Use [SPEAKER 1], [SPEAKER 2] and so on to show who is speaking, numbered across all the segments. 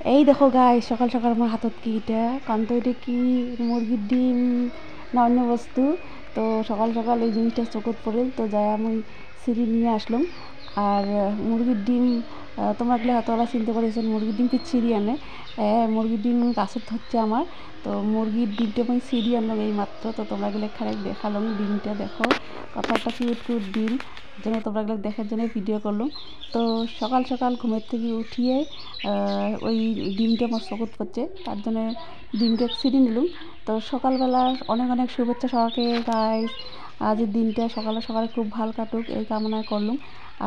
[SPEAKER 1] এই দেখো গাইস, সকাল সকাল আমার হাতত কি এটা কান্ত, এটা কি মুরগির ডিম না অন্য বস্তু। তো সকাল সকাল এই জিনিসটা চোখত পড়ে, তো যাই আমি সিঁড়ি নিয়ে আসলাম। আর মুরগির ডিম, তোমরা এগুলো হয়তো ওরা চিনতে পারছেন, মুরগির ডিম কি ছিঁড়ি আনে। মুরগির ডিম গাছত হচ্ছে আমার। তো মুরগির ডিমটা আমি ছিঁড়ি আনলাম এই মাত্র। তো তোমরা এগুলো খারাপ দেখালাম, ডিমটা দেখো কত একটা কিউট কিউট ডিম, জন্য তোমরা এগুলো দেখার জন্য ভিডিও করলাম। তো সকাল সকাল ঘুমের থেকে উঠিয়ে ওই ডিমটা আমার চোখত পড়ছে, তার জন্য ডিমটা ছিঁড়ে নিলাম। তো সকালবেলা অনেক অনেক শুভেচ্ছা সবাইকে গাইস। আজের দিনটা সকালে সকালে খুব ভালো কাটুক এই কামনা করলাম।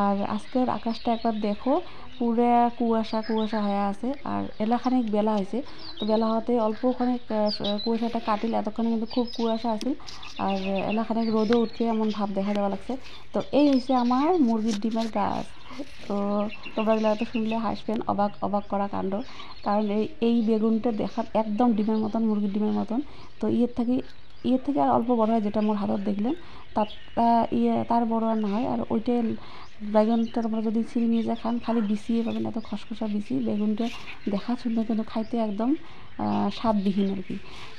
[SPEAKER 1] আর আজকের আকাশটা একবার দেখো, পুরো কুয়াশা কুয়াশা হয়ে আছে। আর এলাখানিক বেলা হয়েছে, তো বেলা হতে অল্পখানিক কুয়াশাটা কাটিল, এতক্ষণে কিন্তু খুব কুয়াশা আছে। আর এলাখানিক রোদও উঠছে এমন ভাব দেখা যাওয়া লাগছে। তো এই হচ্ছে আমার মুরগির ডিমের গাছ। তো তোমরা এগুলো তো শুনলে হাসবেন, অবাক অবাক করা কাণ্ড। কারণ এই বেগুনটা দেখার একদম ডিমের মতন, মুরগির ডিমের মতন। তো ইয়ের থেকে আর অল্প বড় হয়, যেটা মোর হাতত দেখলেন তার তার বড় আর না হয়। আর ওইটাই বেগুনটা তোমরা যদি ছিঁড়ে নিয়ে যা খান, খালি বিছিয়ে পাবেন, এত খসখসা বিচি বেগুনটা দেখা সুন্দর, কিন্তু খাইতে একদম স্বাদবিহীন আর কি।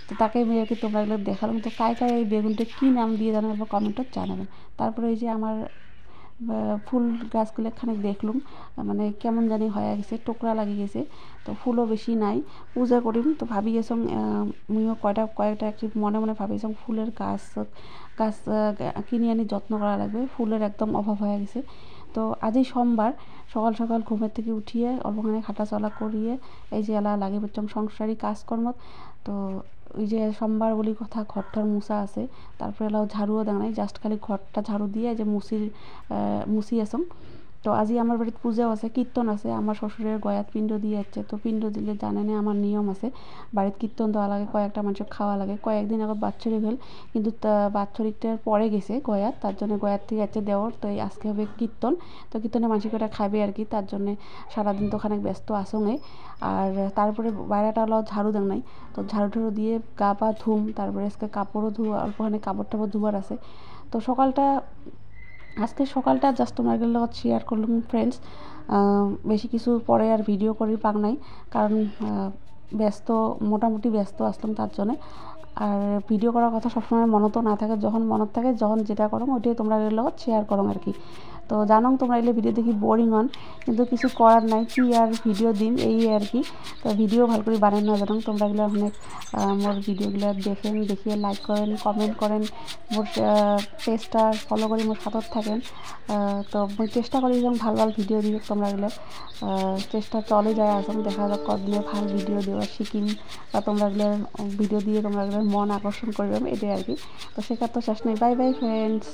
[SPEAKER 1] তো তাকে আমি আর কি তোমরা এগুলো দেখালাম। তো কায় কায় এই বেগুনটা কী নাম দিয়ে জানাবেন বা কমেন্টে জানাবেন। তারপরে এই যে আমার ফুল গাছগুলো খানিক দেখলুম, মানে কেমন জানি হয়ে গেছে, টোকরা লাগিয়ে গেছে। তো ফুলও বেশি নাই, পূজা করিম। তো ভাবি গেছং মুইও কয়েকটা একটি মনে মনে ভাবিছং ফুলের গাছ গাছ কিনে আনি যত্ন করা লাগবে, ফুলের একদম অভাব হয়ে গেছে। তো আজই সোমবার, সকাল সকাল ঘুমের থেকে উঠিয়ে অল্পখানি হাঁটা চলা করিয়ে এই যে এলা লাগে পড়ছং সংসারী কাজকর্ম। তো ওই যে সোমবার বলি কথা, ঘরটার মুছা আছে, তারপরে এলাও ঝাড়ুও দেওয়া নাই, জাস্ট খালি ঘরটা ঝাড়ু দিয়ে যে মুছি আসং। তো আজি আমার বাড়িতে পূজাও আছে, কীর্তন আছে, আমার শ্বশুরের গয়াত পিণ্ড দিয়ে যাচ্ছে। তো পিণ্ড দিলে জানেনে আমার নিয়ম আছে, বাড়িতে কীর্তন দেওয়া লাগে, কয়েকটা মানুষের খাওয়া লাগে। কয়েকদিন আগে বাৎসরিক হল, কিন্তু বাৎসরিকটার পরে গেছে গয়াত, তার জন্য গয়াত থেকে যাচ্ছে দেওয়ার। তো এই আজকে হবে কীর্তন। তো কীর্তনে মানুষ কটা খাবে আর কি, তার জন্যে সারাদিন তো ওখানে ব্যস্ত আসঙে। আর তারপরে বাইরেটা হলো ঝাড়ু দেন নাই। তো ঝাড়ু ঠাড়ু দিয়ে গা পা ধুম, তারপরে আজকে কাপড়ও ধোয়া, অল্পখানি কাপড় টাপড় ধোয়ার আছে। তো আজকে সকালটা জাস্ট তোমাদের লগত শেয়ার করলাম ফ্রেন্ডস। বেশি কিছু পরে আর ভিডিও করি পাক নাই, কারণ ব্যস্ত, মোটামুটি ব্যস্ত আসলাম তার জন্যে। আর ভিডিও করার কথা সবসময় মনতো না থাকে, যখন মনত থাকে, যখন যেটা করো ওইটাই তোমরা লগত শেয়ার করো আর কি। তো জানো তোমরা এলে ভিডিও দেখি বোরিং হন, কিন্তু কিছু করার নাই, কি আর ভিডিও দিন এই আর কি। তো ভিডিও ভালো করে বানান না জানো তোমরা, এগুলো অনেক মোর ভিডিওগুলো দেখেন, দেখিয়ে লাইক করেন, কমেন্ট করেন, মোর পেজটা ফলো করে মোর সাথত থাকেন। তো মই চেষ্টা করি যেমন ভালো ভালো ভিডিও দিই, তোমরা এগুলো চেষ্টা চলে যায় আসুন, দেখা যাক কদিনে ভাল ভিডিও দেওয়া শিখিম, বা তোমরা এগুলো ভিডিও দিয়ে তোমরা এগুলোর মন আকর্ষণ করবে, এটাই আর কি। তো শেখার তো শেষ নেই। Bye bye friends.